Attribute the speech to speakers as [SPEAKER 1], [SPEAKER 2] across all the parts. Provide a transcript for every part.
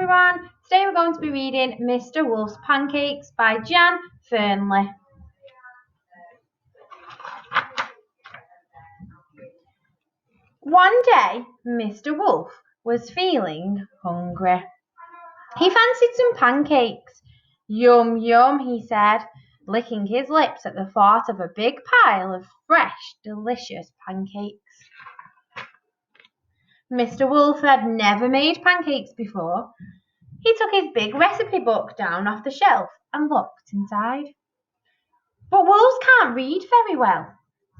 [SPEAKER 1] everyone. Today we're going to be reading Mr. Wolf's Pancakes by Jan Fernley. One day, Mr. Wolf was feeling hungry. He fancied some pancakes. Yum, yum, he said, licking his lips at the thought of a big pile of fresh, delicious pancakes. Mr. Wolf had never made pancakes before. He took his big recipe book down off the shelf and looked inside. But wolves can't read very well,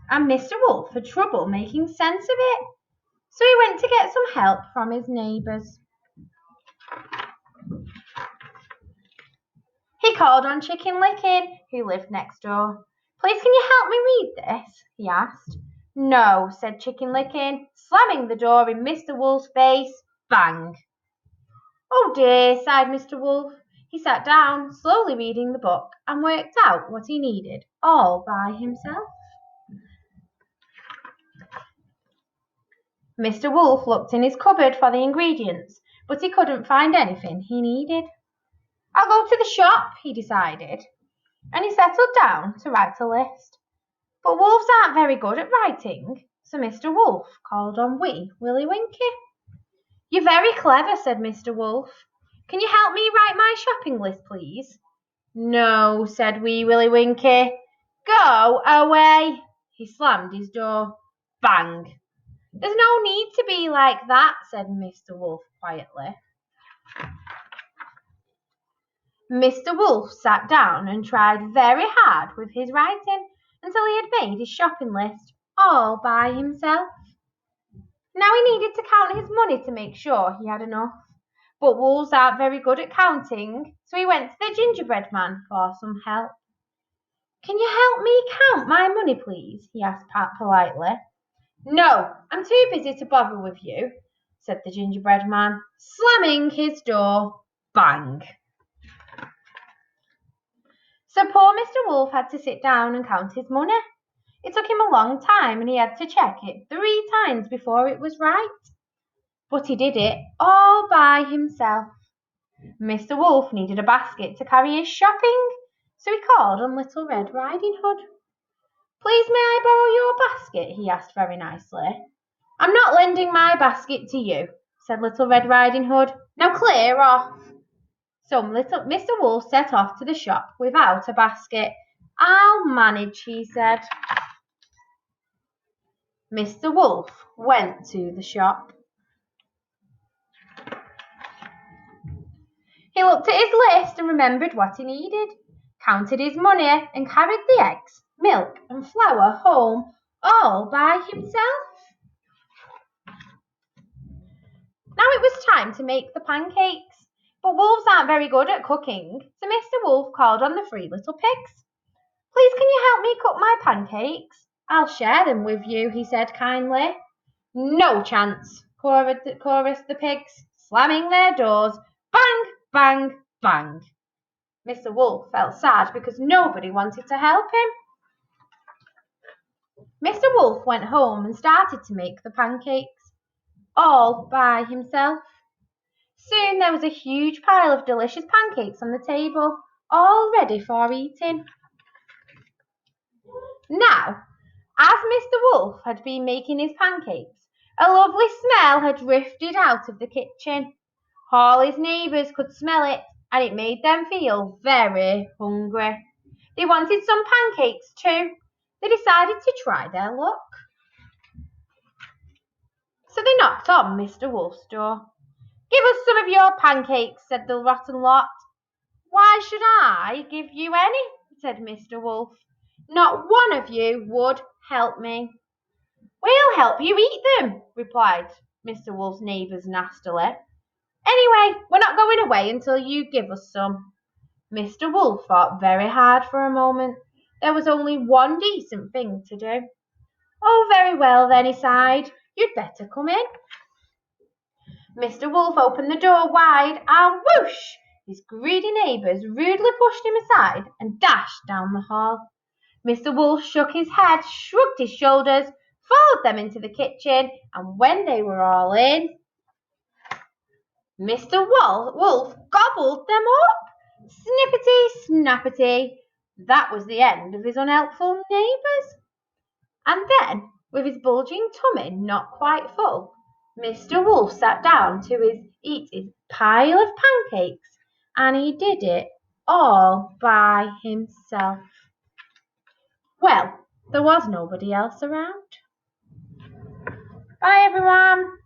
[SPEAKER 1] and Mr. Wolf had trouble making sense of it, so he went to get some help from his neighbours. He called on Chicken Licken, who lived next door. "Please, can you help me read this?" he asked. "No," said Chicken Licken, slamming the door in Mr. Wolf's face. Bang! "Oh dear," sighed Mr. Wolf. He sat down, slowly reading the book, and worked out what he needed, all by himself. Mr. Wolf looked in his cupboard for the ingredients, but he couldn't find anything he needed. "I'll go to the shop," he decided, and he settled down to write a list. But wolves aren't very good at writing, so Mr. Wolf called on Wee Willie Winkie. "You're very clever," said Mr. Wolf. "Can you help me write my shopping list, please?" "No," said Wee Willie Winkie. "Go away." He slammed his door. Bang! "There's no need to be like that," said Mr. Wolf quietly. Mr. Wolf sat down and tried very hard with his writing until he had made his shopping list all by himself. Now he needed to count his money to make sure he had enough. But wolves aren't very good at counting, so he went to the gingerbread man for some help. "Can you help me count my money, please?" he asked politely. "No, I'm too busy to bother with you," said the gingerbread man, slamming his door. Bang! So poor Mr. Wolf had to sit down and count his money. It took him a long time, and he had to check it 3 times before it was right. But he did it all by himself. Mr. Wolf needed a basket to carry his shopping, so he called on Little Red Riding Hood. "Please, may I borrow your basket?" he asked very nicely. "I'm not lending my basket to you," said Little Red Riding Hood. "Now clear off." So Mr. Wolf set off to the shop without a basket. "I'll manage," he said. Mr. Wolf went to the shop. He looked at his list and remembered what he needed, counted his money, and carried the eggs, milk, and flour home all by himself. Now it was time to make the pancakes, but wolves aren't very good at cooking, so Mr. Wolf called on the 3 little pigs. "Please, can you help me cook my pancakes?" "I'll share them with you," he said kindly. "No chance," chorused the pigs, slamming their doors. Bang, bang, bang. Mr. Wolf felt sad because nobody wanted to help him. Mr. Wolf went home and started to make the pancakes, all by himself. Soon there was a huge pile of delicious pancakes on the table, all ready for eating. Now, as Mr. Wolf had been making his pancakes, a lovely smell had drifted out of the kitchen. All his neighbours could smell it, and it made them feel very hungry. They wanted some pancakes too. They decided to try their luck. So they knocked on Mr. Wolf's door. "Give us some of your pancakes," said the rotten lot. "Why should I give you any?" said Mr. Wolf. "Not one of you would help me." "We'll help you eat them," replied Mr. Wolf's neighbours nastily. "Anyway, we're not going away until you give us some." Mr. Wolf thought very hard for a moment. There was only one decent thing to do. "Oh, very well then," he sighed. "You'd better come in." Mr. Wolf opened the door wide, and whoosh! His greedy neighbours rudely pushed him aside and dashed down the hall. Mr. Wolf shook his head, shrugged his shoulders, followed them into the kitchen, and when they were all in, Mr. Wolf gobbled them up. Snippety, snappety. That was the end of his unhelpful neighbours. And then, with his bulging tummy not quite full, Mr. Wolf sat down to eat his pile of pancakes, and he did it all by himself. Well, there was nobody else around. Bye, everyone.